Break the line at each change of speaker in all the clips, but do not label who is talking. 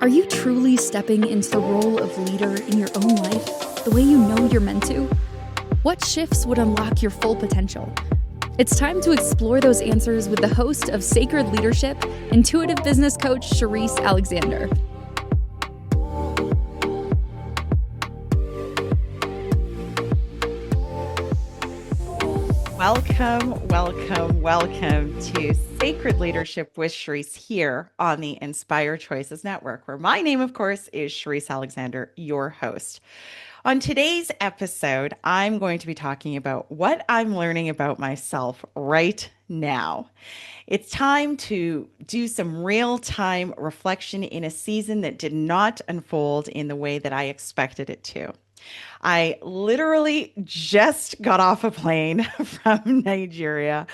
Are you truly stepping into the role of leader in your own life the way you know you're meant to? What shifts would unlock your full potential? It's time to explore those answers with the host of Sacred Leadership, intuitive business coach Sherisse Alexander.
Welcome to Sacred Leadership with Sherisse here on the Inspire Choices Network, where my name, of course, is Sherisse Alexander, your host. On today's episode, I'm going to be talking about what I'm learning about myself right now. It's time to do some real-time reflection in a season that did not unfold in the way that I expected it to. I literally just got off a plane from Nigeria,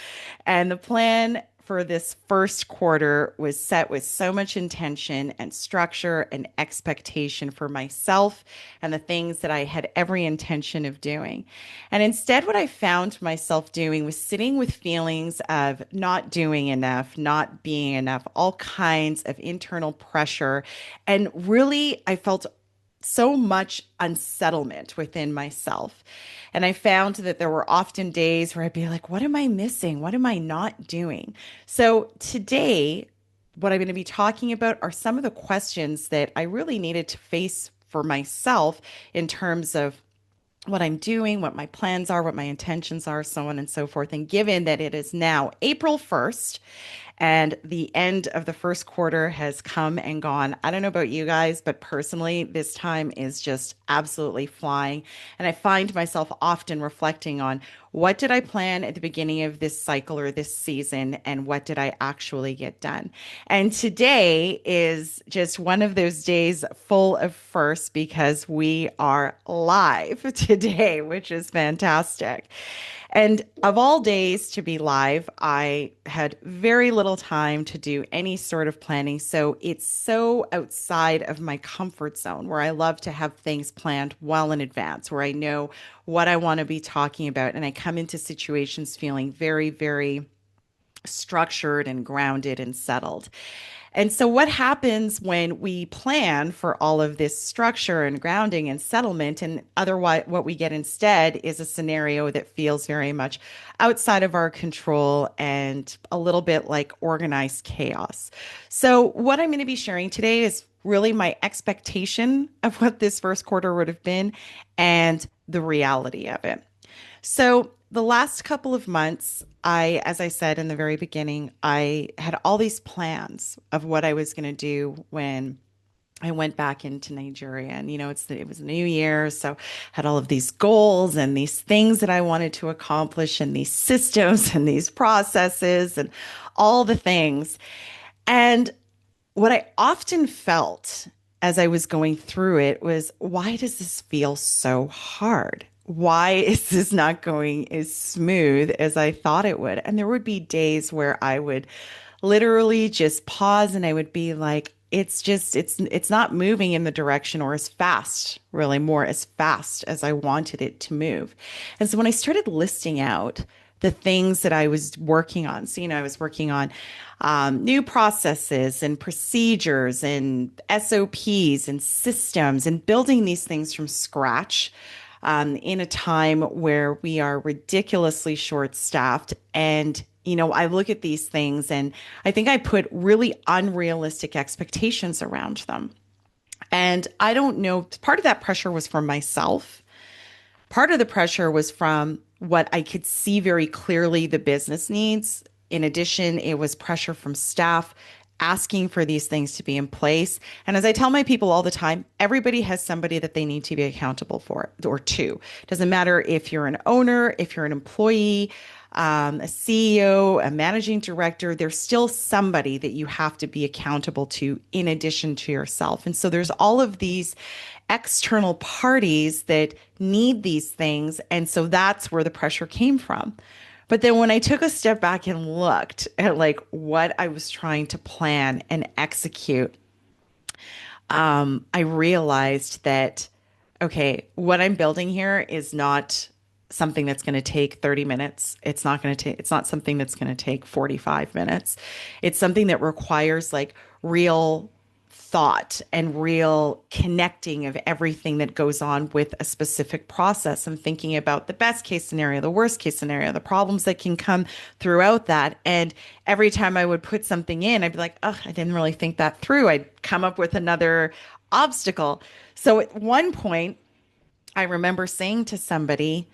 and the plan for this first quarter was set with so much intention and structure and expectation for myself and the things that I had every intention of doing. And instead, what I found myself doing was sitting with feelings of not doing enough, not being enough, all kinds of internal pressure. And really, I felt so much unsettlement within myself. And I found that there were often days where I'd be like, what am I missing? What am I not doing? So today, what I'm going to be talking about are some of the questions that I really needed to face for myself in terms of what I'm doing, what my plans are, what my intentions are, so on and so forth. And given that it is now April 1st, and the end of the first quarter has come and gone. I don't know about you guys, but personally, this time is just absolutely flying. And I find myself often reflecting on what did I plan at the beginning of this cycle or this season, and what did I actually get done? And today is just one of those days full of firsts because we are live today, which is fantastic. And of all days to be live, I had very little time to do any sort of planning. So it's so outside of my comfort zone where I love to have things planned well in advance, where I know what I want to be talking about. And I come into situations feeling very, very structured and grounded and settled. And so, what happens when we plan for all of this structure and grounding and settlement, and otherwise, what we get instead is a scenario that feels very much outside of our control and a little bit like organized chaos. So, what I'm going to be sharing today is really my expectation of what this first quarter would have been and the reality of it. So, the last couple of months, as I said in the very beginning, I had all these plans of what I was going to do when I went back into Nigeria. And, it was New Year. So had all of these goals and these things that I wanted to accomplish and these systems and these processes and all the things. And what I often felt as I was going through it was, why does this feel so hard? Why is this not going as smooth as I thought it would? And there would be days where I would literally just pause and I would be like, it's not moving in the direction or as fast, really more as fast as I wanted it to move. And so when I started listing out the things that I was working on, so, I was working on new processes and procedures and SOPs and systems and building these things from scratch in a time where we are ridiculously short-staffed. And, I look at these things and I think I put really unrealistic expectations around them. And I don't know, part of that pressure was from myself. Part of the pressure was from what I could see very clearly the business needs. In addition, it was pressure from staff asking for these things to be in place. And as I tell my people all the time, everybody has somebody that they need to be accountable for or to. Doesn't matter if you're an owner, if you're an employee, a CEO, a managing director, there's still somebody that you have to be accountable to in addition to yourself. And so there's all of these external parties that need these things. And so that's where the pressure came from. But then when I took a step back and looked at like what I was trying to plan and execute, I realized that, okay, what I'm building here is not something that's going to take 30 minutes. It's not something that's going to take 45 minutes. It's something that requires like real thought and real connecting of everything that goes on with a specific process and thinking about the best case scenario, the worst case scenario, the problems that can come throughout that. And every time I would put something in, I'd be like, oh, I didn't really think that through. I'd come up with another obstacle. So at one point, I remember saying to somebody,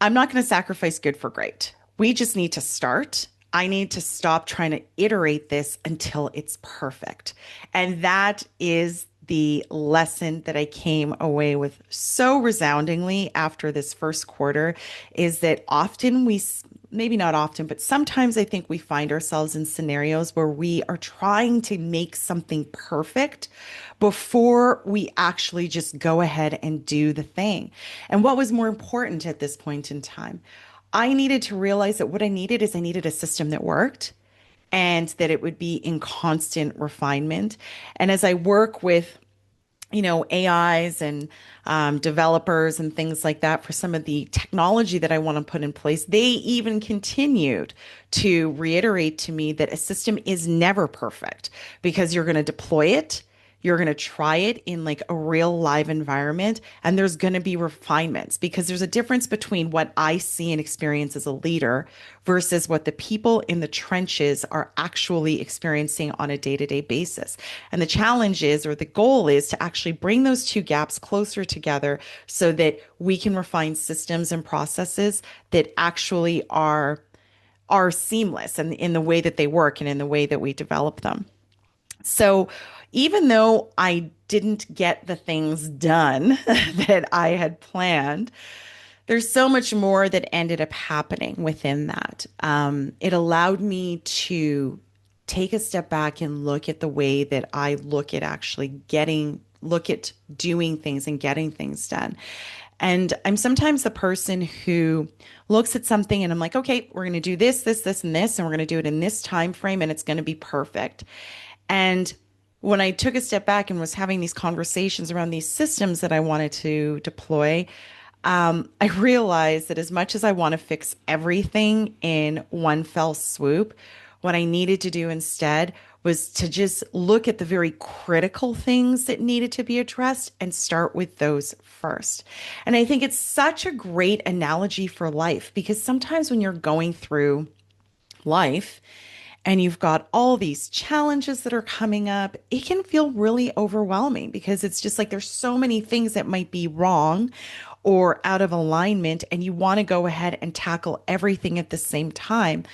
I'm not going to sacrifice good for great. We just need to start. I need to stop trying to iterate this until it's perfect. And that is the lesson that I came away with so resoundingly after this first quarter is that often maybe not often, but sometimes I think we find ourselves in scenarios where we are trying to make something perfect before we actually just go ahead and do the thing. And what was more important at this point in time? I needed to realize that what I needed is I needed a system that worked and that it would be in constant refinement. And as I work with AIs and developers and things like that for some of the technology that I want to put in place, they even continued to reiterate to me that a system is never perfect because you're going to deploy it. You're going to try it in like a real live environment, and there's going to be refinements because there's a difference between what I see and experience as a leader versus what the people in the trenches are actually experiencing on a day-to-day basis. And the challenge is, or the goal is, to actually bring those two gaps closer together so that we can refine systems and processes that actually are seamless and in the way that they work and in the way that we develop them. So even though I didn't get the things done that I had planned, there's so much more that ended up happening within that. It allowed me to take a step back and look at the way that I look at doing things and getting things done. And I'm sometimes the person who looks at something and I'm like, okay, we're going to do this, this, this, and this, and we're going to do it in this time frame, and it's going to be perfect. And when I took a step back and was having these conversations around these systems that I wanted to deploy, I realized that as much as I want to fix everything in one fell swoop, what I needed to do instead was to just look at the very critical things that needed to be addressed and start with those first. And I think it's such a great analogy for life because sometimes when you're going through life, and you've got all these challenges that are coming up, it can feel really overwhelming because it's just like there's so many things that might be wrong or out of alignment, and you want to go ahead and tackle everything at the same time.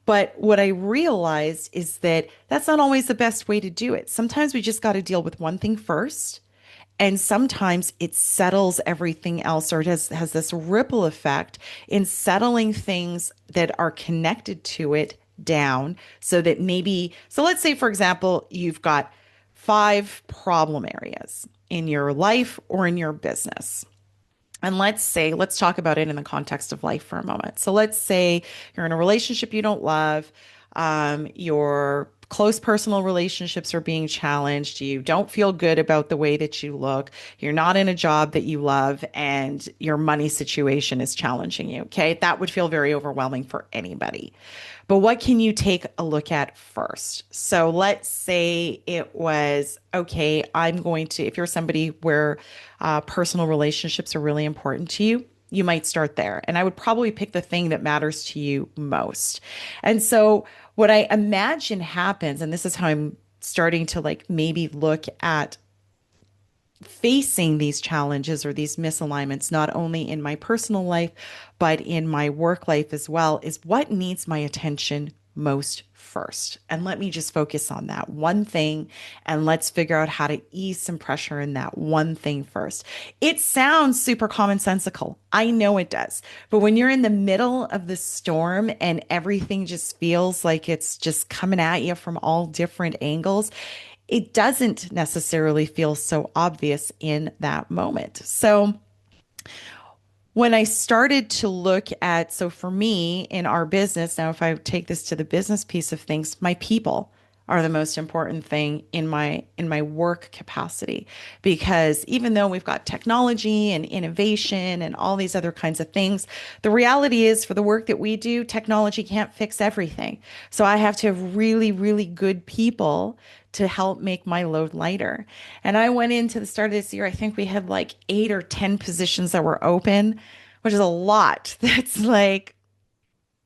But what I realized is that that's not always the best way to do it. Sometimes we just got to deal with one thing first. And sometimes it settles everything else, or it has this ripple effect in settling things that are connected to it down so that so let's say, for example, you've got 5 problem areas in your life or in your business. And let's talk about it in the context of life for a moment. So let's say you're in a relationship you don't love, your close personal relationships are being challenged. You don't feel good about the way that you look. You're not in a job that you love, and your money situation is challenging you. Okay. That would feel very overwhelming for anybody. But what can you take a look at first? So let's say it was, okay, if you're somebody where personal relationships are really important to you, you might start there. And I would probably pick the thing that matters to you most. And so what I imagine happens, and this is how I'm starting to like maybe look at facing these challenges or these misalignments, not only in my personal life, but in my work life as well, is what needs my attention most first. And let me just focus on that one thing, and let's figure out how to ease some pressure in that one thing first. It sounds super commonsensical. I know it does. But when you're in the middle of the storm and everything just feels like it's just coming at you from all different angles, it doesn't necessarily feel so obvious in that moment. So when I started to look so for me in our business, now if I take this to the business piece of things, my people are the most important thing in my work capacity, because even though we've got technology and innovation and all these other kinds of things, the reality is for the work that we do, technology can't fix everything. So I have to have really, really good people to help make my load lighter. And I went into the start of this year, I think we had like 8 or 10 positions that were open, which is a lot. That's like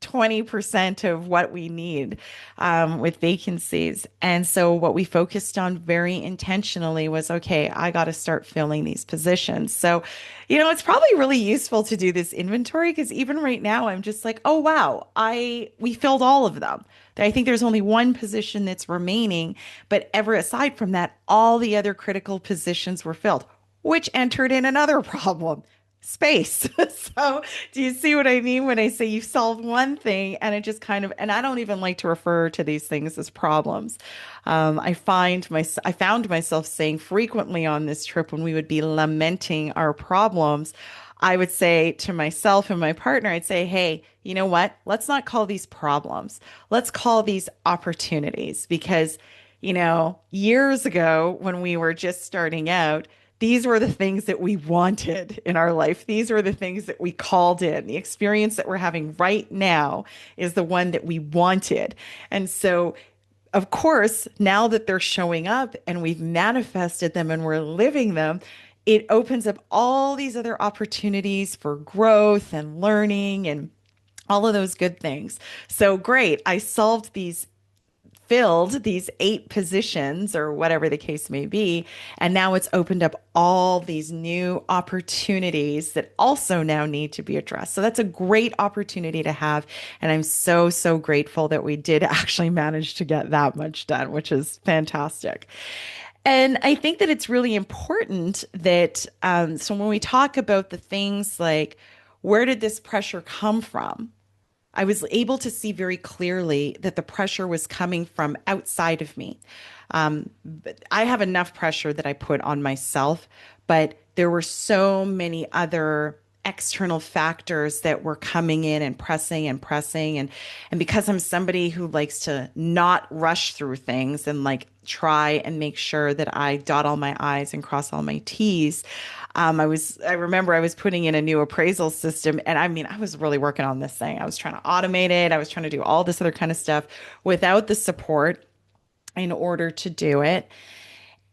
20% of what we need with vacancies. And so, what we focused on very intentionally was okay, I got to start filling these positions. So, it's probably really useful to do this inventory because even right now, I'm just like, oh, wow, we filled all of them. I think there's only one position that's remaining, but ever aside from that, all the other critical positions were filled, which entered in another problem space. So, do you see what I mean when I say you solve one thing and it just kind of, and I don't even like to refer to these things as problems. I found myself saying frequently on this trip when we would be lamenting our problems, I would say to myself and my partner, I'd say, hey, you know what? Let's not call these problems. Let's call these opportunities because, years ago when we were just starting out, these were the things that we wanted in our life. These were the things that we called in. The experience that we're having right now is the one that we wanted. And so, of course, now that they're showing up and we've manifested them and we're living them, it opens up all these other opportunities for growth and learning and all of those good things. So great. I solved filled these 8 positions or whatever the case may be. And now it's opened up all these new opportunities that also now need to be addressed. So that's a great opportunity to have. And I'm so, so grateful that we did actually manage to get that much done, which is fantastic. And I think that it's really important that, so when we talk about the things like, where did this pressure come from? I was able to see very clearly that the pressure was coming from outside of me. But I have enough pressure that I put on myself, but there were so many other external factors that were coming in and pressing and pressing. And because I'm somebody who likes to not rush through things and like try and make sure that I dot all my I's and cross all my T's, I remember I was putting in a new appraisal system, and I mean, I was really working on this thing. I was trying to automate it. I was trying to do all this other kind of stuff without the support in order to do it.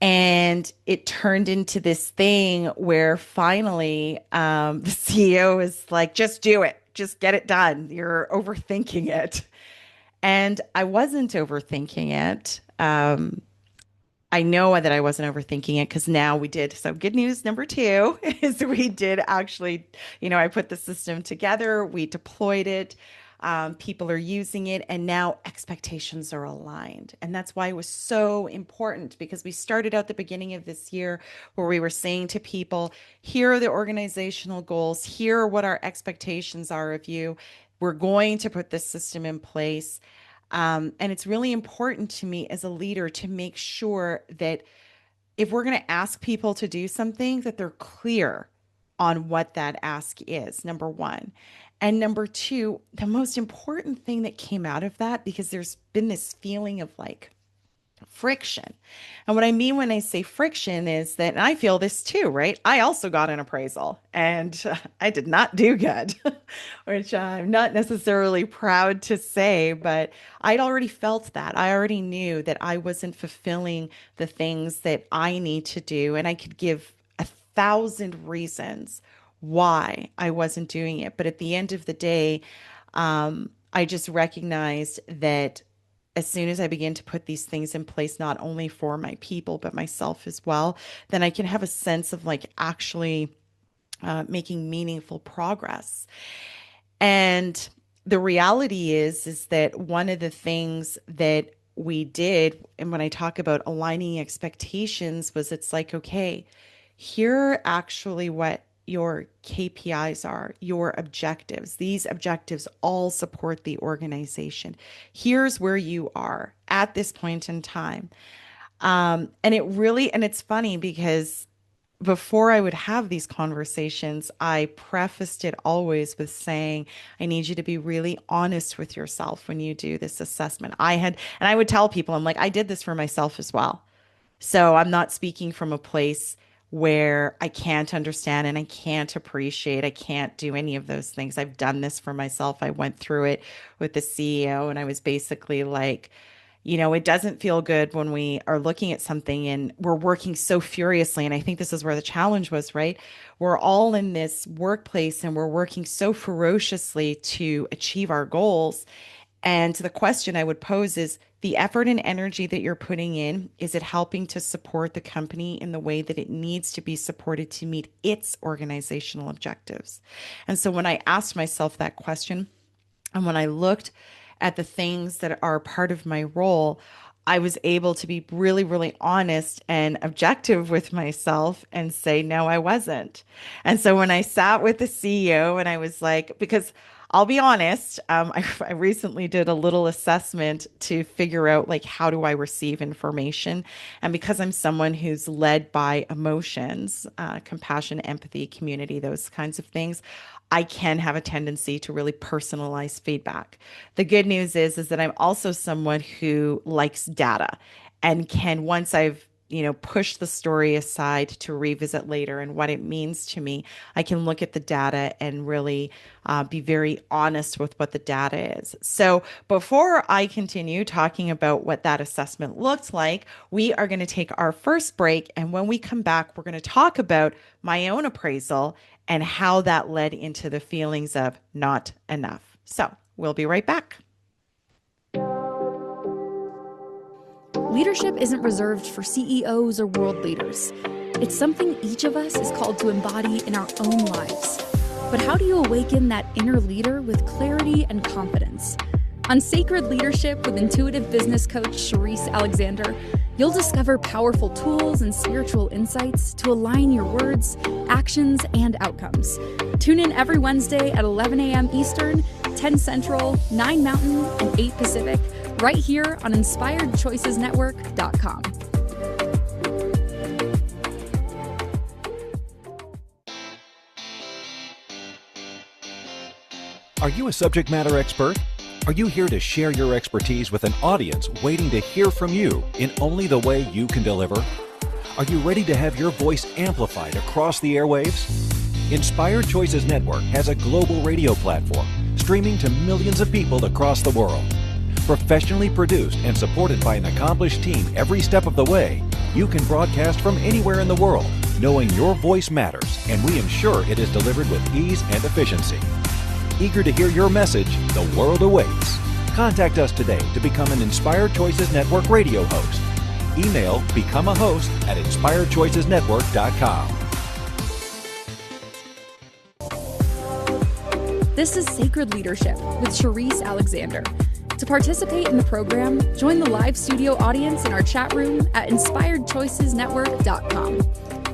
And it turned into this thing where finally, the CEO is like, just do it, just get it done. You're overthinking it. And I wasn't overthinking it. I know that I wasn't overthinking it because now we did. So, good news number two is we did actually, I put the system together, we deployed it, people are using it, and now expectations are aligned. And that's why it was so important because we started out the beginning of this year where we were saying to people, here are the organizational goals, here are what our expectations are of you. We're going to put this system in place. And it's really important to me as a leader to make sure that if we're going to ask people to do something, that they're clear on what that ask is, number one. And number two, the most important thing that came out of that, because there's been this feeling of like friction. And what I mean when I say friction is that, and I feel this too, right? I also got an appraisal and I did not do good, which I'm not necessarily proud to say, but I'd already felt that. I already knew that I wasn't fulfilling the things that I need to do. And I could give 1,000 reasons why I wasn't doing it. But at the end of the day, I just recognized that as soon as I begin to put these things in place, not only for my people, but myself as well, then I can have a sense of like actually making meaningful progress. And the reality is that one of the things that we did, and when I talk about aligning expectations, was it's like, okay, here are actually what your KPIs are, your objectives. These objectives all support the organization. Here's where you are at this point in time. And it's funny because before I would have these conversations, I prefaced it always with saying, I need you to be really honest with yourself when you do this assessment. And I would tell people, I'm like, I did this for myself as well. So I'm not speaking from a place where I can't understand and I can't appreciate, I can't do any of those things. I've done this for myself. I went through it with the CEO and I was basically like, it doesn't feel good when we are looking at something and we're working so furiously. And I think this is where the challenge was, right? We're all in this workplace and we're working so ferociously to achieve our goals. And the question I would pose is the effort and energy that you're putting in, is it helping to support the company in the way that it needs to be supported to meet its organizational objectives? And so when I asked myself that question, and when I looked at the things that are part of my role, I was able to be really, really honest and objective with myself and say, no, I wasn't. And so when I sat with the CEO and I was like, because I'll be honest, I recently did a little assessment to figure out like how do I receive information, and because I'm someone who's led by emotions, compassion, empathy, community, those kinds of things, I can have a tendency to really personalize feedback. The good news is that I'm also someone who likes data and can, once I've push the story aside to revisit later and what it means to me, I can look at the data and really be very honest with what the data is. So before I continue talking about what that assessment looked like, we are going to take our first break. And when we come back, we're going to talk about my own appraisal and how that led into the feelings of not enough. So we'll be right back.
Leadership isn't reserved for CEOs or world leaders. It's something each of us is called to embody in our own lives. But how do you awaken that inner leader with clarity and confidence? On Sacred Leadership with intuitive business coach Sherisse Alexander, you'll discover powerful tools and spiritual insights to align your words, actions, and outcomes. Tune in every Wednesday at 11 a.m. Eastern, 10 Central, 9 Mountain, and 8 Pacific, right here on InspiredChoicesNetwork.com.
Are you a subject matter expert? Are you here to share your expertise with an audience waiting to hear from you in only the way you can deliver? Are you ready to have your voice amplified across the airwaves? Inspired Choices Network has a global radio platform streaming to millions of people across the world. Professionally produced and supported by an accomplished team every step of the way, you can broadcast from anywhere in the world, knowing your voice matters, and we ensure it is delivered with ease and efficiency. Eager to hear your message, the world awaits. Contact us today to become an Inspired Choices Network radio host. Email become a host at inspiredchoicesnetwork.com.
This is Sacred Leadership with Sherisse Alexander. To participate in the program, join the live studio audience in our chat room at inspiredchoicesnetwork.com.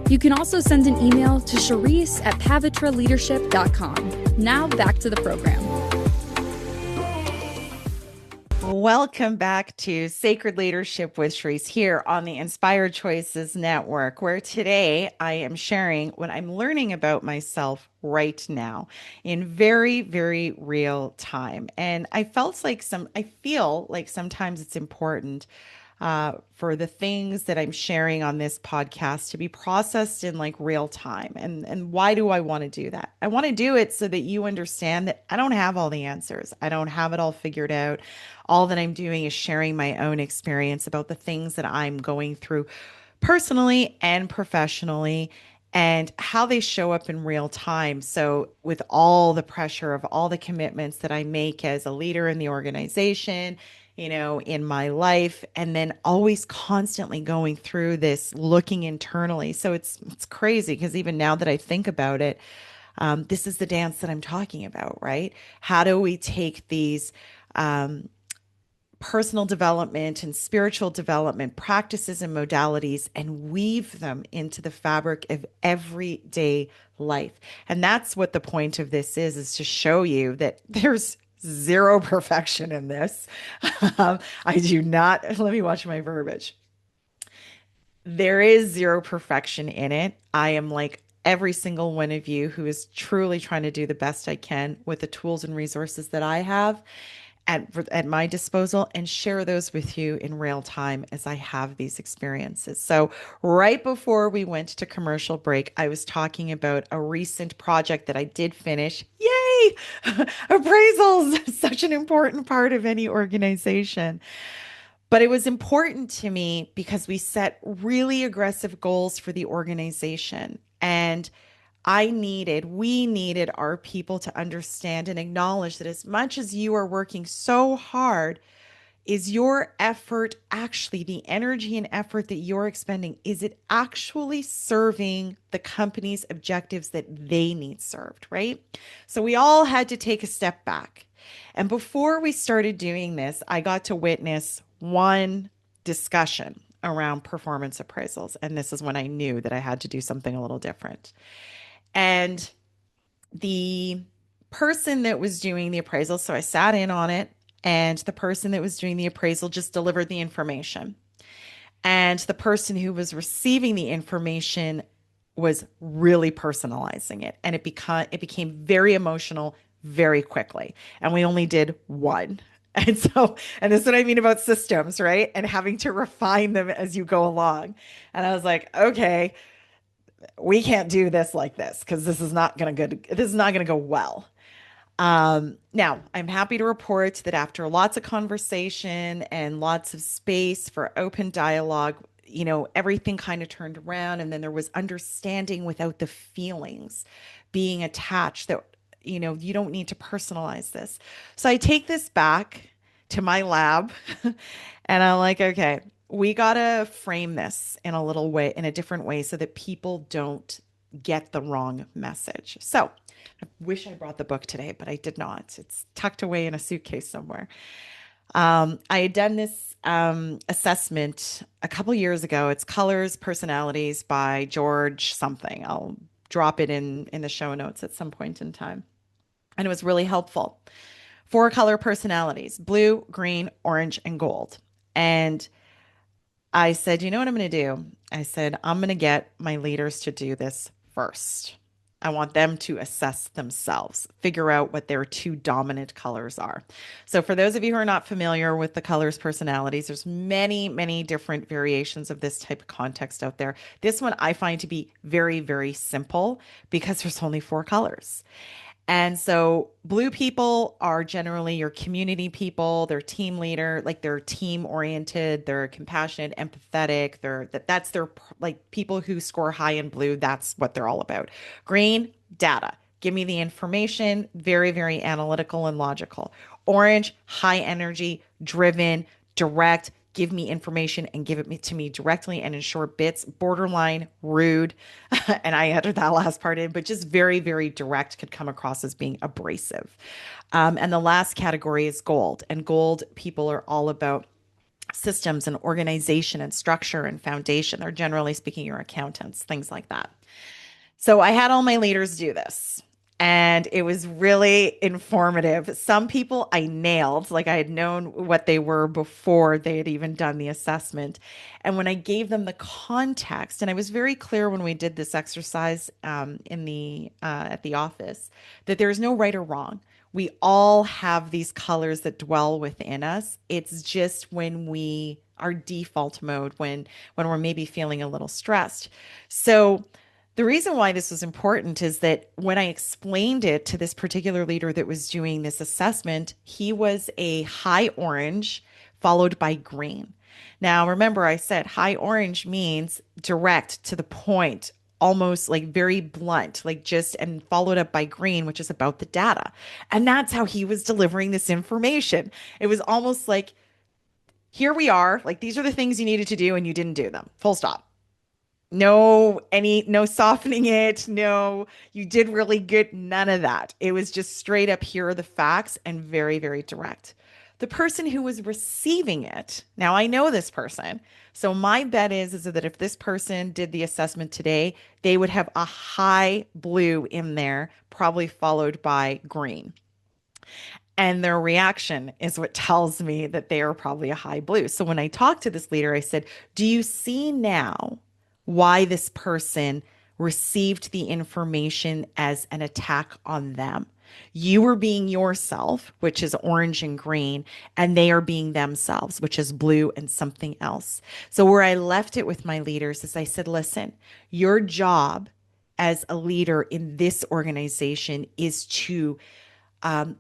You can also send an email to Sherisse@pavitraleadership.com. Now back to the program.
Welcome back to Sacred Leadership with Sherisse here on the Inspired Choices Network, where today I am sharing what I'm learning about myself right now in very, very real time. And I feel like sometimes it's important for the things that I'm sharing on this podcast to be processed in like real time. And why do I want to do that? I want to do it so that you understand that I don't have all the answers. I don't have it all figured out. All that I'm doing is sharing my own experience about the things that I'm going through personally and professionally, and how they show up in real time. So, with all the pressure of all the commitments that I make as a leader in the organization, in my life, and then always constantly going through this, looking internally. So it's crazy because even now that I think about it, this is the dance that I'm talking about, right? How do we take these personal development and spiritual development practices and modalities and weave them into the fabric of everyday life? And that's what the point of this is to show you that there's zero perfection in this. I do not, let me watch my verbiage. There is zero perfection in it. I am like every single one of you who is truly trying to do the best I can with the tools and resources that I have at my disposal and share those with you in real time as I have these experiences. So, right before we went to commercial break, I was talking about a recent project that I did finish. Yay! Appraisals, such an important part of any organization. But it was important to me because we set really aggressive goals for the organization. And we needed our people to understand and acknowledge that as much as you are working so hard, is your effort actually the energy and effort that you're expending? Is it actually serving the company's objectives that they need served, right? So we all had to take a step back. And before we started doing this, I got to witness one discussion around performance appraisals. And this is when I knew that I had to do something a little different. And the person that was doing the appraisal, so I sat in on it, and the person that was doing the appraisal just delivered the information. And the person who was receiving the information was really personalizing it. And it became very emotional very quickly. And we only did one. And this is what I mean about systems, right? And having to refine them as you go along. And I was like, okay, we can't do this like this because this is not going to go well. Now, I'm happy to report that after lots of conversation and lots of space for open dialogue, everything kind of turned around, and then there was understanding without the feelings being attached that, you don't need to personalize this. So I take this back to my lab and I'm like, okay, we got to frame this in a little way, in a different way, so that people don't get the wrong message. So I wish I brought the book today, but I did not. It's tucked away in a suitcase somewhere. I had done this assessment a couple years ago. It's Colors, Personalities by George something. I'll drop it in the show notes at some point in time. And it was really helpful. 4 color personalities: blue, green, orange, and gold. And I said, you know what I'm going to do? I said, I'm going to get my leaders to do this first. I want them to assess themselves, figure out what their 2 dominant colors are. So for those of you who are not familiar with the colors personalities, there's many, many different variations of this type of context out there. This one I find to be very, very simple because there's only 4 colors. And so blue people are generally your community people, they're team leader, like they're team oriented, they're compassionate, empathetic, that's their, like, people who score high in blue, that's what they're all about. Green, data. Give me the information, very, very analytical and logical. Orange, high energy, driven, direct. Give me information and give it to me directly and in short bits. Borderline rude, and I added that last part in, but just very, very direct, could come across as being abrasive. And the last category is gold. And gold people are all about systems and organization and structure and foundation. They're generally speaking your accountants, things like that. So I had all my leaders do this. And it was really informative. Some people I nailed, like I had known what they were before they had even done the assessment. And when I gave them the context, and I was very clear when we did this exercise at the office, that there is no right or wrong. We all have these colors that dwell within us. It's just our default mode when we're maybe feeling a little stressed. So the reason why this was important is that when I explained it to this particular leader that was doing this assessment, he was a high orange followed by green. Now, remember, I said high orange means direct, to the point, almost like very blunt, and followed up by green, which is about the data. And that's how he was delivering this information. It was almost like, here we are, like, these are the things you needed to do and you didn't do them, full stop. No softening it. No, you did really good. None of that. It was just straight up, here are the facts, and very, very direct. The person who was receiving it, now I know this person. So my bet is that if this person did the assessment today, they would have a high blue in there, probably followed by green. And their reaction is what tells me that they are probably a high blue. So when I talked to this leader, I said, do you see now why this person received the information as an attack on them? You were being yourself, which is orange and green, and they are being themselves, which is blue and something else. So, where I left it with my leaders is I said, listen, your job as a leader in this organization is to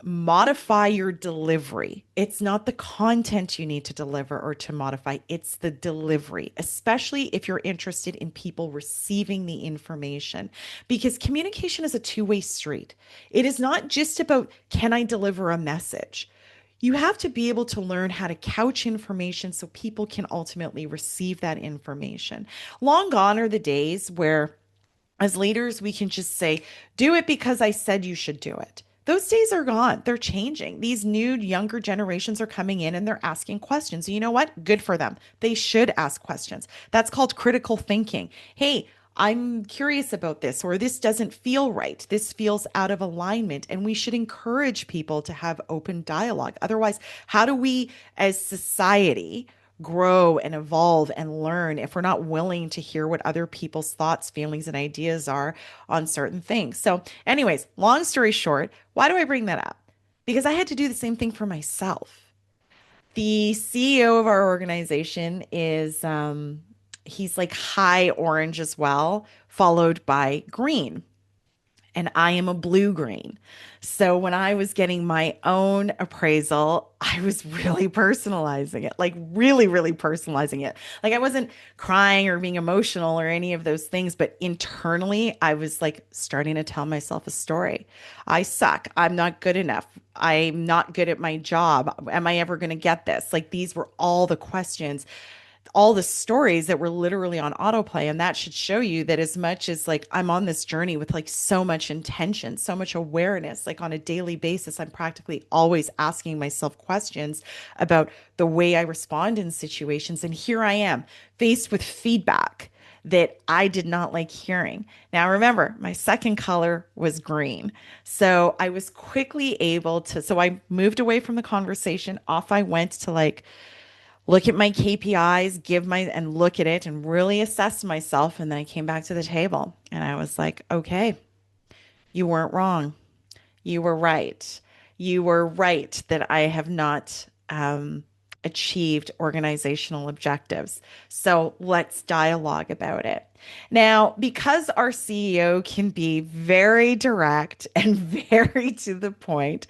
modify your delivery. It's not the content you need to deliver or to modify, it's the delivery, especially if you're interested in people receiving the information, because communication is a two-way street. It is not just about, can I deliver a message? You have to be able to learn how to couch information so people can ultimately receive that information. Long gone are the days where, as leaders, we can just say, do it because I said you should do it. Those days are gone. They're changing. These new younger generations are coming in and they're asking questions. You know what? Good for them. They should ask questions. That's called critical thinking. Hey, I'm curious about this, or this doesn't feel right. This feels out of alignment. And we should encourage people to have open dialogue. Otherwise, how do we as society grow and evolve and learn if we're not willing to hear what other people's thoughts, feelings, and ideas are on certain things? So, anyways, long story short, why do I bring that up? Because I had to do the same thing for myself. The CEO of our organization is, he's like high orange as well, followed by green, and I am a blue green. So when I was getting my own appraisal, I was really personalizing it, like really, really personalizing it. Like I wasn't crying or being emotional or any of those things, but internally, I was like starting to tell myself a story. I suck. I'm not good enough. I'm not good at my job. Am I ever going to get this? Like these were all the questions, all the stories that were literally on autoplay. And that should show you that as much as like I'm on this journey with like so much intention, so much awareness, like on a daily basis, I'm practically always asking myself questions about the way I respond in situations. And here I am faced with feedback that I did not like hearing. Now, remember, my second color was green. So I was quickly able to, so I moved away from the conversation. Off I went to like, look at my KPIs, and look at it and really assess myself. And then I came back to the table and I was like, okay, you weren't wrong. You were right. You were right that I have not achieved organizational objectives. So let's dialogue about it. Now, because our CEO can be very direct and very to the point,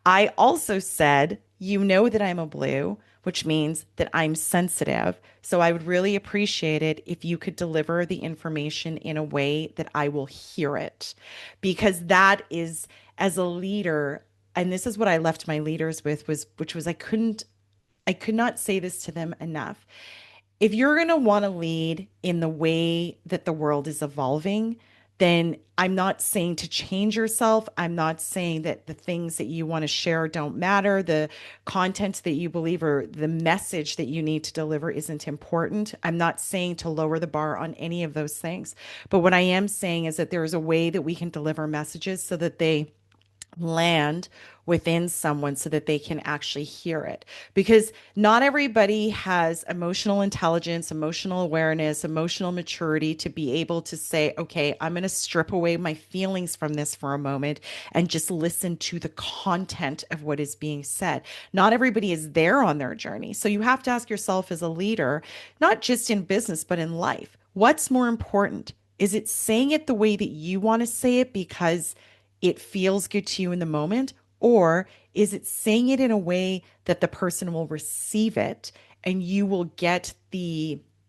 I also said, you know that I'm a blue, which means that I'm sensitive. So I would really appreciate it if you could deliver the information in a way that I will hear it. Because that is, as a leader, and this is what I left my leaders with, which was I could not say this to them enough. If you're going to want to lead in the way that the world is evolving, then I'm not saying to change yourself. I'm not saying that the things that you want to share don't matter. The content that you believe or the message that you need to deliver isn't important. I'm not saying to lower the bar on any of those things. But what I am saying is that there is a way that we can deliver messages so that they land within someone so that they can actually hear it. Because not everybody has emotional intelligence, emotional awareness, emotional maturity to be able to say, okay, I'm going to strip away my feelings from this for a moment and just listen to the content of what is being said. Not everybody is there on their journey. So you have to ask yourself as a leader, not just in business, but in life, what's more important? Is it saying it the way that you want to say it because it feels good to you in the moment? Or is it saying it in a way that the person will receive it and you will get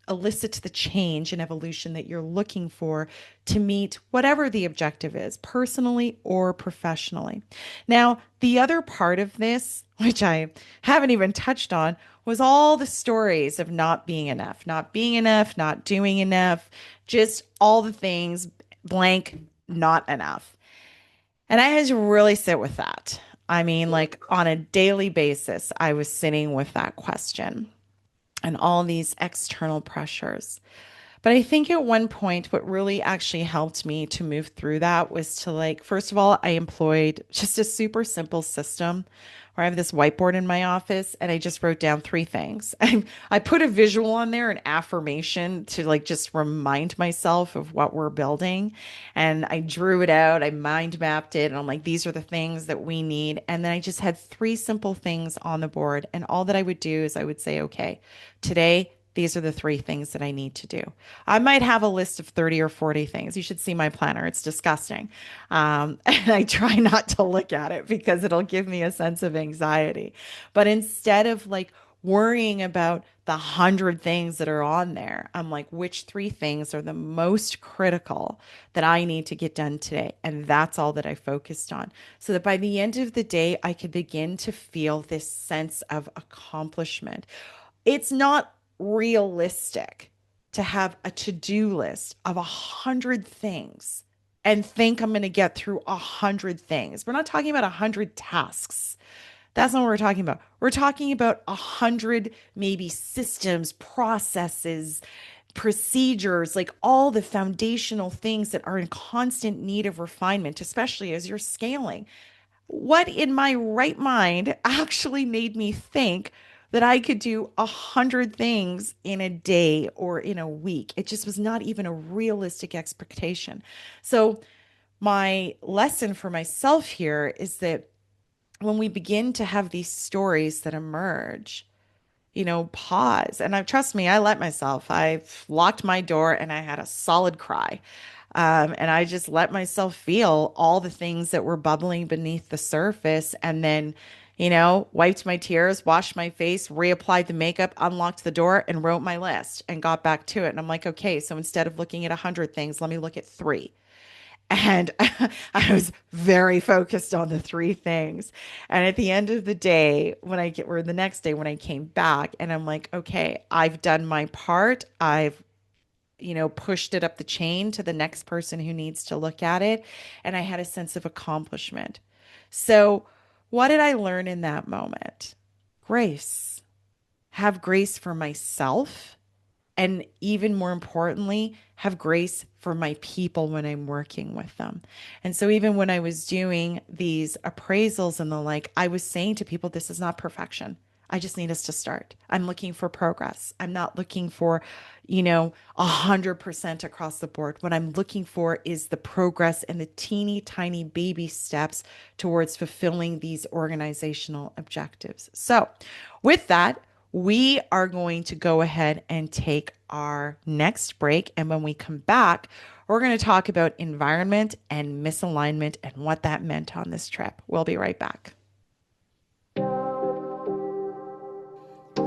elicit the change and evolution that you're looking for to meet whatever the objective is, personally or professionally? Now, the other part of this, which I haven't even touched on, was all the stories of not being enough, not doing enough, just all the things, blank, not enough. And I had to really sit with that. I mean, like on a daily basis, I was sitting with that question and all these external pressures. But I think at one point, what really actually helped me to move through that was to like, first of all, I employed just a super simple system where I have this whiteboard in my office and I just wrote down three things. I put a visual on there, an affirmation to like just remind myself of what we're building. And I drew it out, I mind mapped it, and I'm like, these are the things that we need. And then I just had three simple things on the board. And all that I would do is I would say, okay, today, these are the three things that I need to do. I might have a list of 30 or 40 things. You should see my planner. It's disgusting. And I try not to look at it because it'll give me a sense of anxiety. But instead of like worrying about the 100 things that are on there, I'm like, which three things are the most critical that I need to get done today? And that's all that I focused on. So that by the end of the day, I could begin to feel this sense of accomplishment. It's not realistic to have a to-do list of 100 things and think I'm going to get through 100 things. We're not talking about 100 tasks. That's not what we're talking about. We're talking about 100 maybe systems, processes, procedures, like all the foundational things that are in constant need of refinement, especially as you're scaling. What in my right mind actually made me think that I could do 100 things in a day or in a week? It just was not even a realistic expectation. So, my lesson for myself here is that when we begin to have these stories that emerge, pause. And trust me, I let myself. I locked my door and I had a solid cry. And I just let myself feel all the things that were bubbling beneath the surface. And then, wiped my tears, washed my face, reapplied the makeup, unlocked the door, and wrote my list and got back to it. And I'm like, okay, so instead of looking at 100 things, let me look at three. And I was very focused on the three things. And at the end of the day, or the next day when I came back, and I'm like, okay, I've done my part. I've pushed it up the chain to the next person who needs to look at it. And I had a sense of accomplishment. So, what did I learn in that moment? Grace. Have grace for myself. And even more importantly, have grace for my people when I'm working with them. And so even when I was doing these appraisals and the like, I was saying to people, this is not perfection. I just need us to start. I'm looking for progress. I'm not looking for, 100% across the board. What I'm looking for is the progress and the teeny tiny baby steps towards fulfilling these organizational objectives. So with that, we are going to go ahead and take our next break. And when we come back, we're going to talk about environment and misalignment and what that meant on this trip. We'll be right back.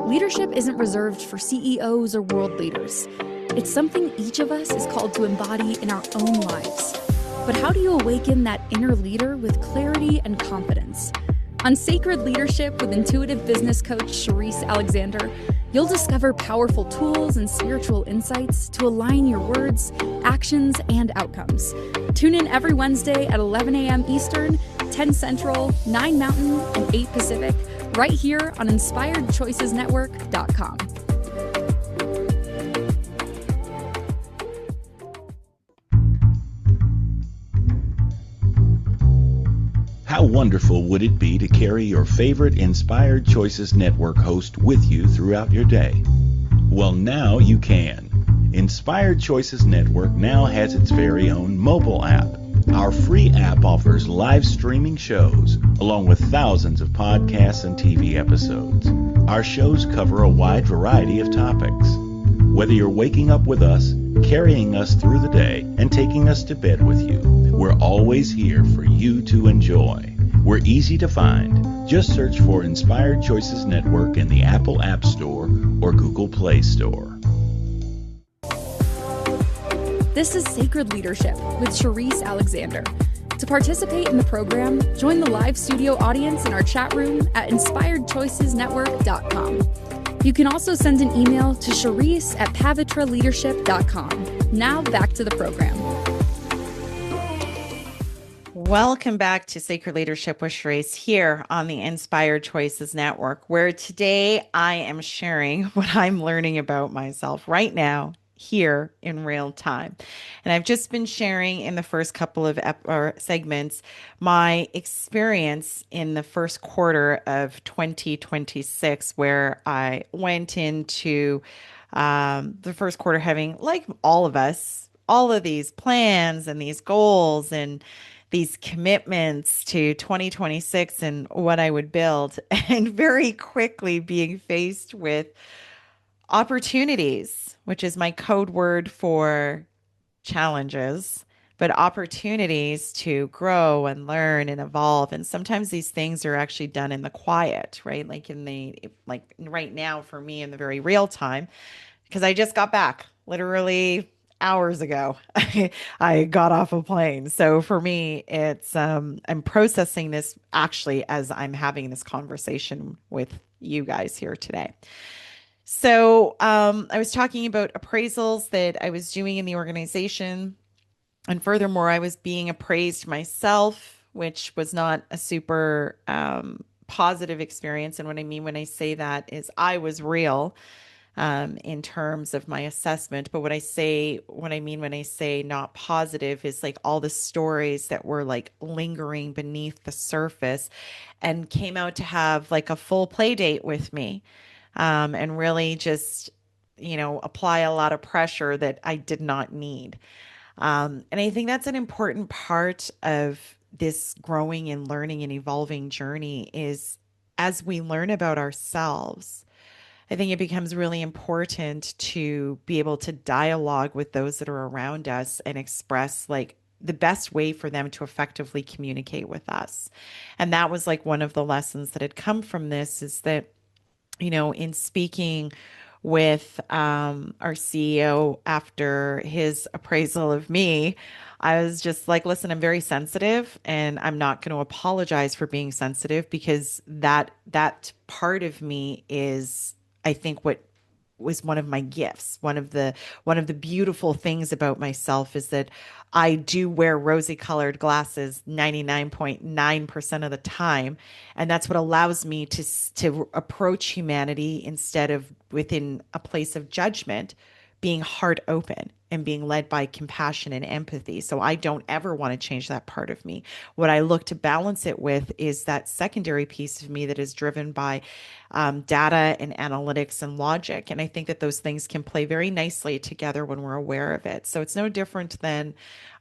Leadership isn't reserved for CEOs or world leaders. It's something each of us is called to embody in our own lives. But how do you awaken that inner leader with clarity and confidence? On Sacred Leadership with intuitive business coach Sherisse Alexander, you'll discover powerful tools and spiritual insights to align your words, actions, and outcomes. Tune in every Wednesday at 11 a.m. Eastern, 10 Central, 9 Mountain, and 8 Pacific, right here on InspiredChoicesNetwork.com.
How wonderful would it be to carry your favorite Inspired Choices Network host with you throughout your day? Well, now you can. Inspired Choices Network now has its very own mobile app. Our free app offers live streaming shows, along with thousands of podcasts and TV episodes. Our shows cover a wide variety of topics. Whether you're waking up with us, carrying us through the day, and taking us to bed with you, we're always here for you to enjoy. We're easy to find. Just search for Inspired Choices Network in the Apple App Store or Google Play Store.
This is Sacred Leadership with Sherisse Alexander. To participate in the program, join the live studio audience in our chat room at InspiredChoicesNetwork.com. You can also send an email to Sherisse@pavitraleadership.com. Now back to the program.
Welcome back to Sacred Leadership with Sherisse here on the Inspired Choices Network, where today I am sharing what I'm learning about myself right now, here in real time. And I've just been sharing in the first couple of segments my experience in the first quarter of 2026, where I went into the first quarter having, like all of us, all of these plans and these goals and these commitments to 2026 and what I would build, and very quickly being faced with opportunities, which is my code word for challenges, but opportunities to grow and learn and evolve. And sometimes these things are actually done in the quiet, right? Like right now for me in the very real time, because I just got back literally hours ago. I got off a plane. So for me, it's I'm processing this actually as I'm having this conversation with you guys here today. So I was talking about appraisals that I was doing in the organization. And furthermore, I was being appraised myself, which was not a super positive experience. And what I mean when I say that is I was real in terms of my assessment. But what I mean when I say not positive is like all the stories that were like lingering beneath the surface and came out to have like a full play date with me, and really just, apply a lot of pressure that I did not need. And I think that's an important part of this growing and learning and evolving journey is as we learn about ourselves. I think it becomes really important to be able to dialogue with those that are around us and express like the best way for them to effectively communicate with us. And that was like one of the lessons that had come from this is that, in speaking with our CEO after his appraisal of me, I was just like, listen, I'm very sensitive and I'm not going to apologize for being sensitive because that part of me is, I think, what was one of my gifts. One of the beautiful things about myself is that I do wear rosy colored glasses 99.9% of the time, and that's what allows me to approach humanity instead of within a place of judgment, being heart open and being led by compassion and empathy. So I don't ever want to change that part of me. What I look to balance it with is that secondary piece of me that is driven by data and analytics and logic. And I think that those things can play very nicely together when we're aware of it. So it's no different than,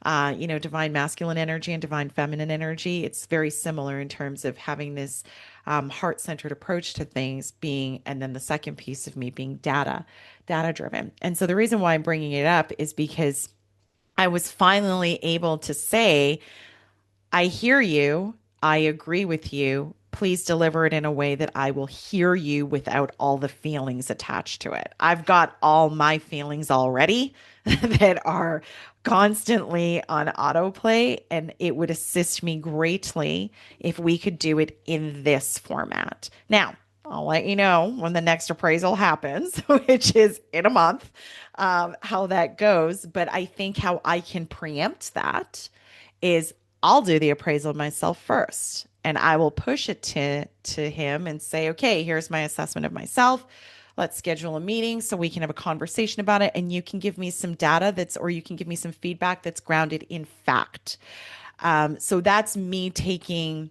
divine masculine energy and divine feminine energy. It's very similar in terms of having this heart-centered approach to things being, and then the second piece of me being data driven. And so the reason why I'm bringing it up is because I was finally able to say, I hear you. I agree with you. Please deliver it in a way that I will hear you without all the feelings attached to it. I've got all my feelings already that are constantly on autoplay, and it would assist me greatly if we could do it in this format. Now, I'll let you know when the next appraisal happens, which is in a month, how that goes. But I think how I can preempt that is I'll do the appraisal myself first, and I will push it to him and say, okay, here's my assessment of myself. Let's schedule a meeting so we can have a conversation about it. And you can give me some data or you can give me some feedback that's grounded in fact. So that's me taking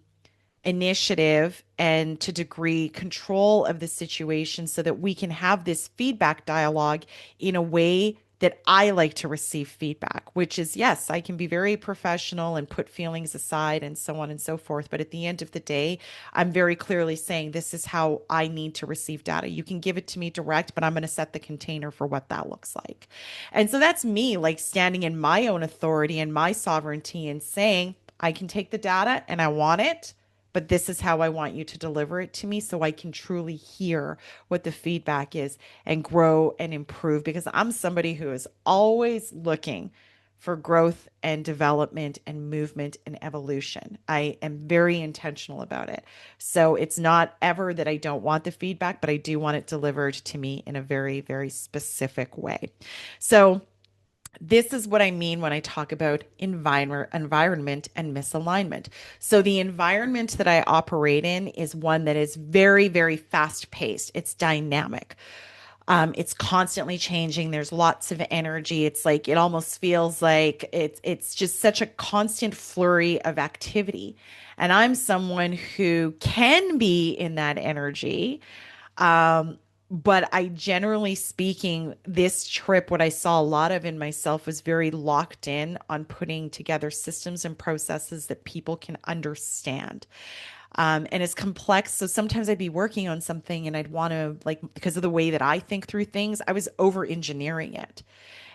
initiative and to degree control of the situation so that we can have this feedback dialogue in a way that I like to receive feedback, which is, yes, I can be very professional and put feelings aside and so on and so forth. But at the end of the day, I'm very clearly saying this is how I need to receive data. You can give it to me direct, but I'm going to set the container for what that looks like. And so that's me like standing in my own authority and my sovereignty and saying, I can take the data and I want it, but this is how I want you to deliver it to me so I can truly hear what the feedback is and grow and improve, because I'm somebody who is always looking for growth and development and movement and evolution. I am very intentional about it. So it's not ever that I don't want the feedback, but I do want it delivered to me in a very, very specific way. So this is what I mean when I talk about environment and misalignment. So the environment that I operate in is one that is very, very fast paced. It's dynamic. It's constantly changing. There's lots of energy. It's like it almost feels like it's just such a constant flurry of activity. And I'm someone who can be in that energy. Um, but I generally speaking, this trip, what I saw a lot of in myself was very locked in on putting together systems and processes that people can understand. And it's complex. So sometimes I'd be working on something and I'd want to, like, because of the way that I think through things, I was over engineering it.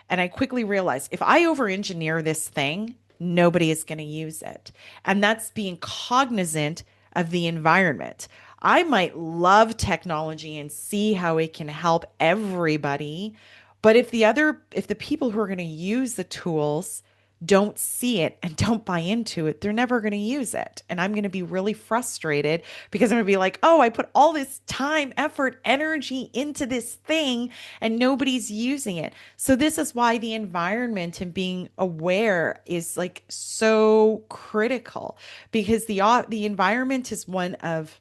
And I quickly realized if I over engineer this thing, nobody is going to use it. And that's being cognizant of the environment. I might love technology and see how it can help everybody, but if the people who are going to use the tools don't see it and don't buy into it, they're never going to use it. And I'm going to be really frustrated because I'm going to be like, oh, I put all this time, effort, energy into this thing and nobody's using it. So this is why the environment and being aware is like so critical, because the environment is one of,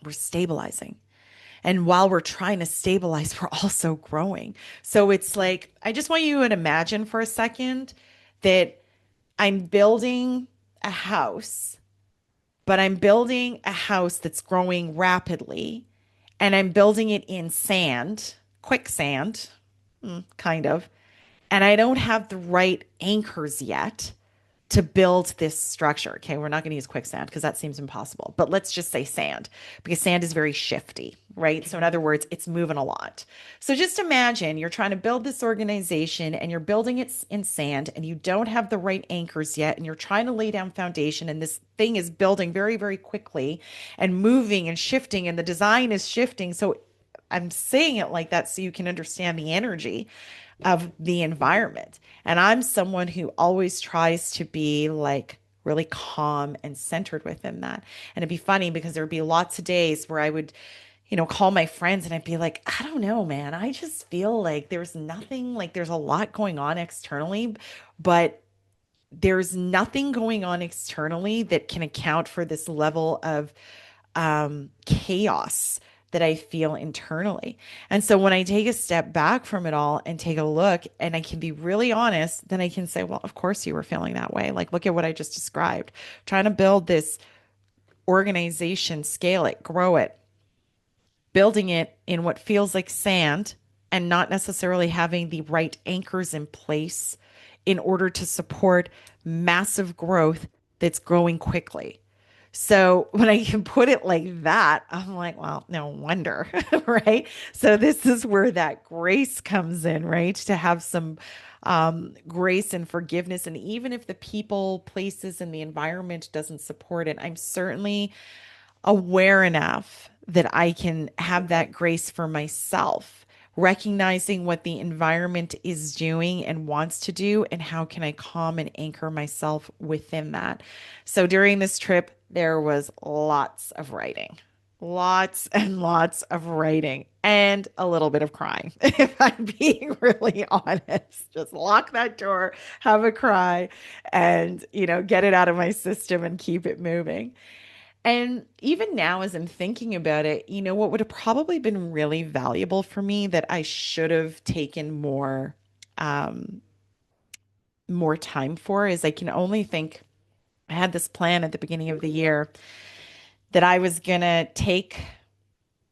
we're stabilizing. And while we're trying to stabilize, we're also growing. So it's like, I just want you to imagine for a second that I'm building a house, but I'm building a house that's growing rapidly, and I'm building it in sand, quicksand, kind of. And I don't have the right anchors yet to build this structure. Okay, we're not going to use quicksand because that seems impossible, but let's just say sand because sand is very shifty, right? So, in other words, it's moving a lot. So, just imagine you're trying to build this organization and you're building it in sand and you don't have the right anchors yet, and you're trying to lay down foundation, and this thing is building very, very quickly and moving and shifting, and the design is shifting. So, I'm saying it like that so you can understand the energy of the environment. And I'm someone who always tries to be like really calm and centered within that. And it'd be funny because there'd be lots of days where I would, call my friends and I'd be like, I don't know, man. I just feel like there's nothing, like there's a lot going on externally, but there's nothing going on externally that can account for this level of chaos that I feel internally. And so when I take a step back from it all and take a look and I can be really honest, then I can say, well, of course you were feeling that way. Like, look at what I just described. Trying to build this organization, scale it, grow it, building it in what feels like sand and not necessarily having the right anchors in place in order to support massive growth that's growing quickly. So when I can put it like that, I'm like, well, no wonder, right? So this is where that grace comes in, right? To have some grace and forgiveness. And even if the people, places, and the environment doesn't support it, I'm certainly aware enough that I can have that grace for myself, recognizing what the environment is doing and wants to do, and how can I calm and anchor myself within that. So during this trip, there was lots of writing, lots and lots of writing, and a little bit of crying. If I'm being really honest, just lock that door, have a cry, and, get it out of my system and keep it moving. And even now, as I'm thinking about it, what would have probably been really valuable for me that I should have taken um, more time for is I can only think I had this plan at the beginning of the year that I was gonna take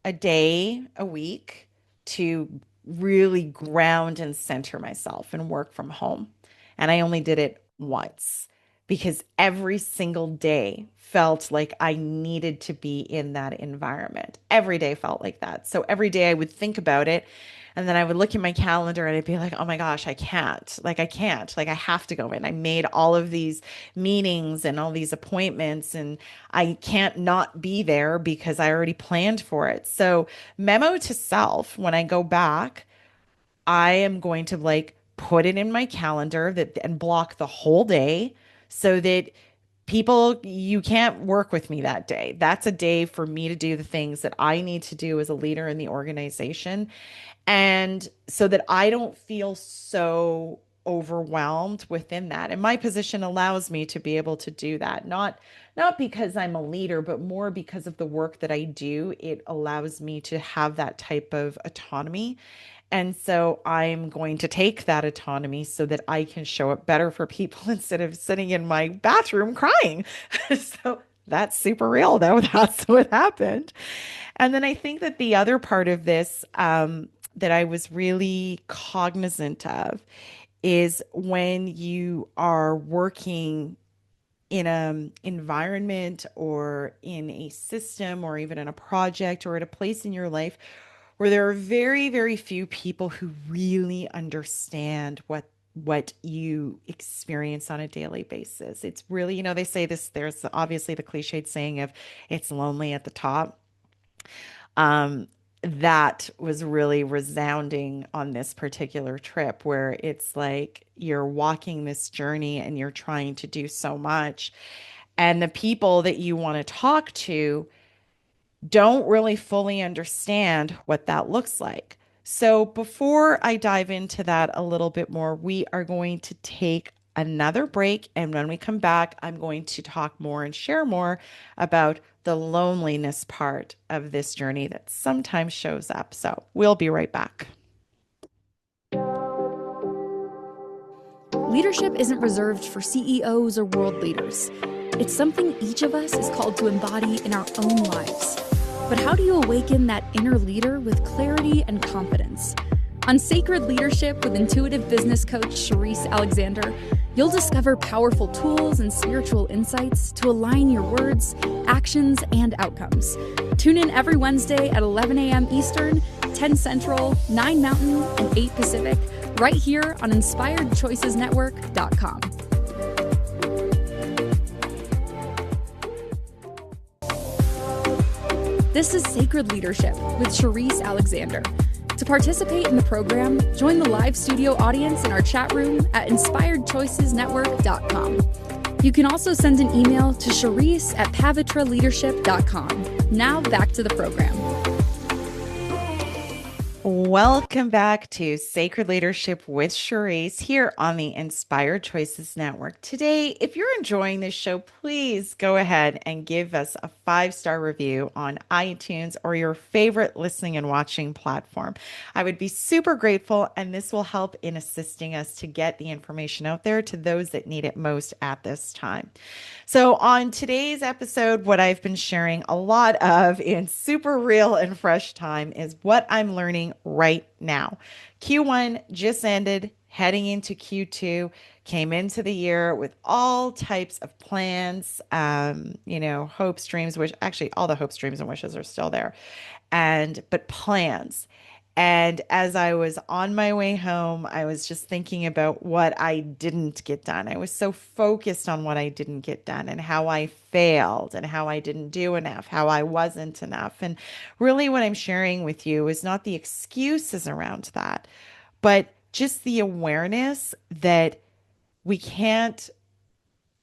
a day a week to really ground and center myself and work from home. And I only did it once because every single day felt like I needed to be in that environment. Every day felt like that. So every day I would think about it. And then I would look at my calendar and I'd be like, oh my gosh, I can't. Like, I can't. Like, I have to go in. I made all of these meetings and all these appointments, and I can't not be there because I already planned for it. So, memo to self, when I go back, I am going to like put it in my calendar that and block the whole day so that you can't work with me that day. That's a day for me to do the things that I need to do as a leader in the organization. And so that I don't feel so overwhelmed within that. And my position allows me to be able to do that. Not because I'm a leader, but more because of the work that I do. It allows me to have that type of autonomy. And so I'm going to take that autonomy so that I can show up better for people instead of sitting in my bathroom crying. So that's super real, though. That's what happened. And then I think that the other part of this that I was really cognizant of is when you are working in an environment or in a system or even in a project or at a place in your life where there are very, very few people who really understand what you experience on a daily basis. It's really, they say this, there's obviously the cliched saying of it's lonely at the top. Um, that was really resounding on this particular trip where it's like you're walking this journey and you're trying to do so much. And the people that you want to talk to don't really fully understand what that looks like. So, before I dive into that a little bit more, we are going to take another break. And when we come back, I'm going to talk more and share more about the loneliness part of this journey that sometimes shows up. So, we'll be right back.
Leadership isn't reserved for CEOs or world leaders. It's something each of us is called to embody in our own lives. But how do you awaken that inner leader with clarity and confidence? On Sacred Leadership with intuitive business coach Sherisse Alexander, you'll discover powerful tools and spiritual insights to align your words, actions, and outcomes. Tune in every Wednesday at 11 a.m. Eastern, 10 Central, 9 Mountain, and 8 Pacific, right here on InspiredChoicesNetwork.com. This is Sacred Leadership with Sherisse Alexander. To participate in the program, join the live studio audience in our chat room at InspiredChoicesNetwork.com. You can also send an email to Sherisse@pavitraleadership.com. Now back to the program.
Welcome back to Sacred Leadership with Sherisse here on the Inspired Choices Network. Today, if you're enjoying this show, please go ahead and give us a 5-star review on iTunes or your favorite listening and watching platform. I would be super grateful, and this will help in assisting us to get the information out there to those that need it most at this time. So on today's episode, what I've been sharing a lot of in super real and fresh time is what I'm learning right now. Q1 just ended, heading into Q2, came into the year with all types of plans, hopes, dreams, which actually all the hopes, dreams, and wishes are still there, but plans. And as I was on my way home, I was just thinking about what I didn't get done. I was so focused on what I didn't get done and how I failed and how I didn't do enough, how I wasn't enough. And really what I'm sharing with you is not the excuses around that, but just the awareness that we can't,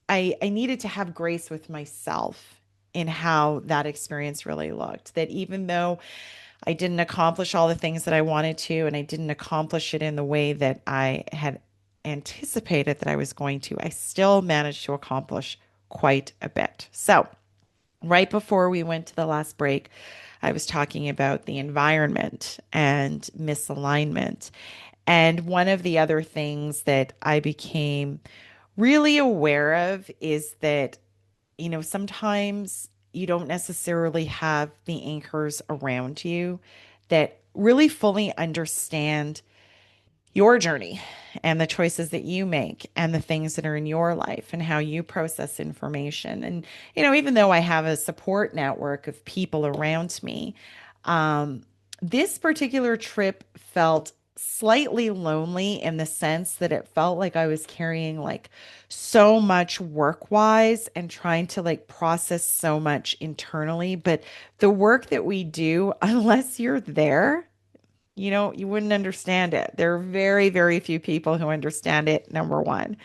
I needed to have grace with myself in how that experience really looked. That even though I didn't accomplish all the things that I wanted to, and I didn't accomplish it in the way that I had anticipated that I was going to, I still managed to accomplish quite a bit. So, right before we went to the last break, I was talking about the environment and misalignment. And one of the other things that I became really aware of is that, sometimes you don't necessarily have the anchors around you that really fully understand your journey and the choices that you make and the things that are in your life and how you process information. And, even though I have a support network of people around me, this particular trip felt slightly lonely in the sense that it felt like I was carrying like so much work wise and trying to like process so much internally. But the work that we do, unless you're there, you wouldn't understand it. There are very, very few people who understand it, number one.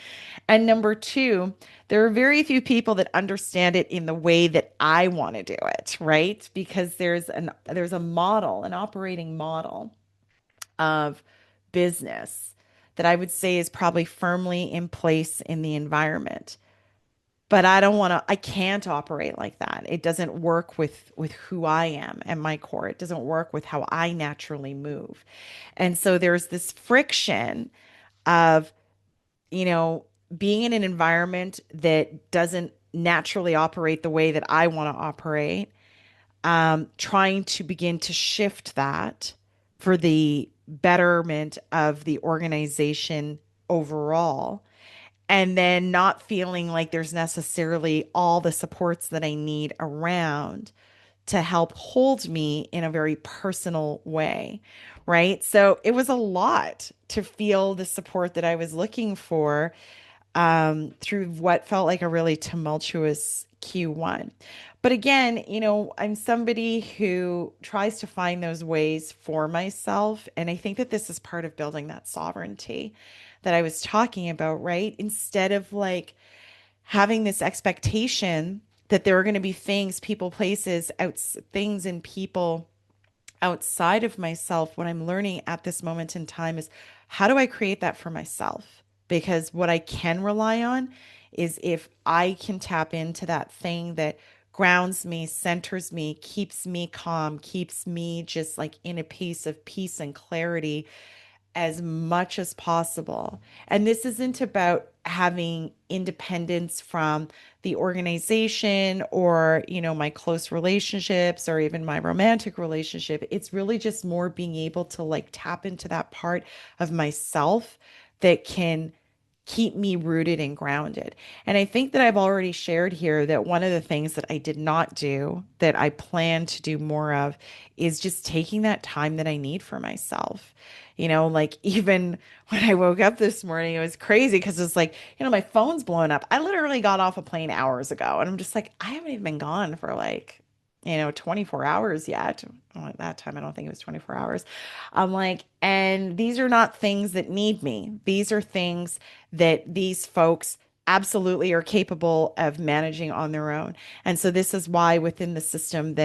And number two, there are very few people that understand it in the way that I want to do it, right? Because there's a model, an operating model of business that I would say is probably firmly in place in the environment. But I can't operate like that. It doesn't work with who I am and my core. It doesn't work with how I naturally move. And so there's this friction of, you know, being in an environment that doesn't naturally operate the way that I want to operate, trying to begin to shift that for the betterment of the organization overall, and then not feeling like there's necessarily all the supports that I need around to help hold me in a very personal way, right? So it was a lot to feel the support that I was looking for, through what felt like a really tumultuous Q1. But again, I'm somebody who tries to find those ways for myself. And I think that this is part of building that sovereignty that I was talking about, right? Instead of like having this expectation that there are going to be things, people, places, things and people outside of myself, what I'm learning at this moment in time is, how do I create that for myself? Because what I can rely on is if I can tap into that thing that grounds me, centers me, keeps me calm, keeps me just like in a piece of peace and clarity as much as possible. And this isn't about having independence from the organization or, my close relationships or even my romantic relationship. It's really just more being able to like tap into that part of myself that can keep me rooted and grounded. And I think that I've already shared here that one of the things that I did not do that I plan to do more of is just taking that time that I need for myself. Like even when I woke up this morning, it was crazy because it's like, my phone's blown up. I literally got off a plane hours ago and I'm just like, I haven't even been gone for like 24 hours yet. Well, at that time, I don't think it was 24 hours. I'm like, and these are not things that need me. These are things that these folks absolutely are capable of managing on their own. And so this is why within the systems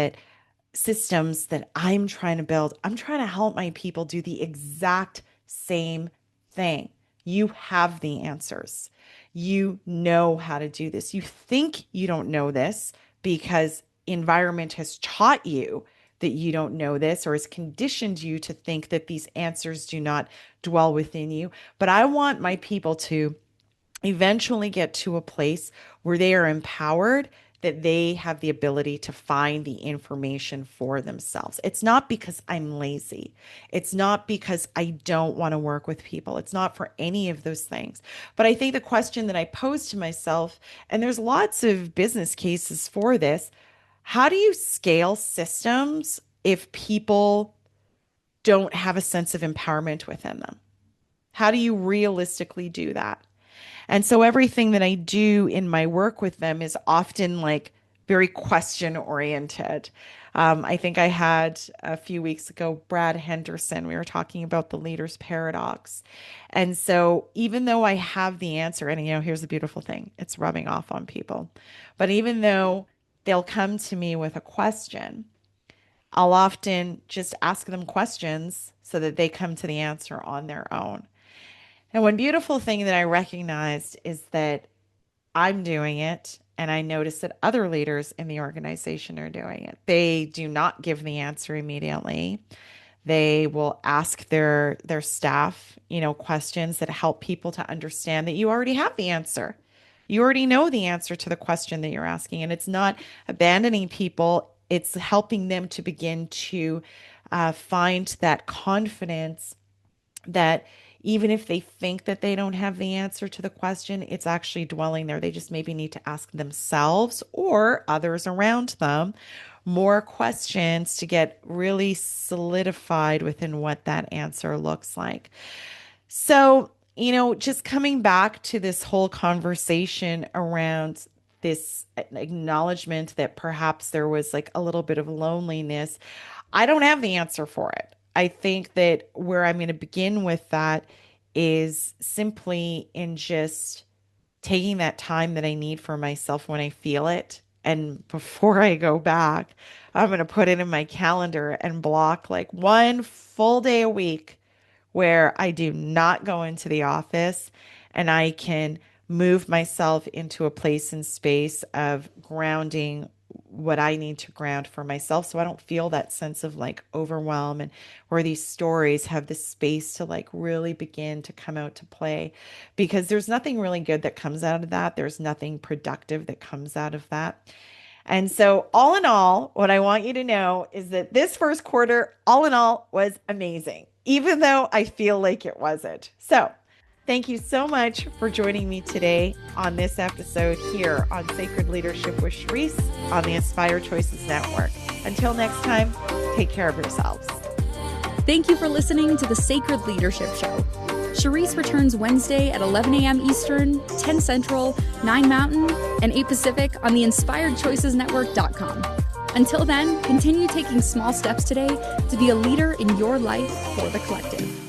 that I'm trying to build, I'm trying to help my people do the exact same thing. You have the answers. You know how to do this. You think you don't know this because environment has taught you that you don't know this or has conditioned you to think that these answers do not dwell within you. But I want my people to eventually get to a place where they are empowered, that they have the ability to find the information for themselves. It's not because I'm lazy. It's not because I don't want to work with people. It's not for any of those things. But I think the question that I pose to myself, and there's lots of business cases for this, how do you scale systems if people don't have a sense of empowerment within them? How do you realistically do that? And so everything that I do in my work with them is often like very question oriented. I think I had a few weeks ago, Brad Henderson, we were talking about the leader's paradox. And so even though I have the answer, and here's the beautiful thing, it's rubbing off on people. But even though they'll come to me with a question, I'll often just ask them questions so that they come to the answer on their own. And one beautiful thing that I recognized is that I'm doing it, and I notice that other leaders in the organization are doing it. They do not give the answer immediately. They will ask their staff, questions that help people to understand that you already have the answer. You already know the answer to the question that you're asking, and it's not abandoning people. It's helping them to begin to find that confidence that even if they think that they don't have the answer to the question, it's actually dwelling there. They just maybe need to ask themselves or others around them more questions to get really solidified within what that answer looks like. So, just coming back to this whole conversation around this acknowledgement that perhaps there was like a little bit of loneliness, I don't have the answer for it. I think that where I'm going to begin with that is simply in just taking that time that I need for myself when I feel it. And before I go back, I'm going to put it in my calendar and block like one full day a week where I do not go into the office and I can move myself into a place and space of grounding what I need to ground for myself, so I don't feel that sense of like overwhelm, and where these stories have the space to like really begin to come out to play, because there's nothing really good that comes out of that. There's nothing productive that comes out of that. And so, all in all, what I want you to know is that this first quarter, all in all, was amazing, even though I feel like it wasn't. So, thank you so much for joining me today on this episode here on Sacred Leadership with Sherisse on the Inspire Choices Network. Until next time, take care of yourselves.
Thank you for listening to the Sacred Leadership Show. Sherisse returns Wednesday at 11 a.m. Eastern, 10 Central, 9 Mountain, and 8 Pacific on the InspiredChoicesNetwork.com. Until then, continue taking small steps today to be a leader in your life for the collective.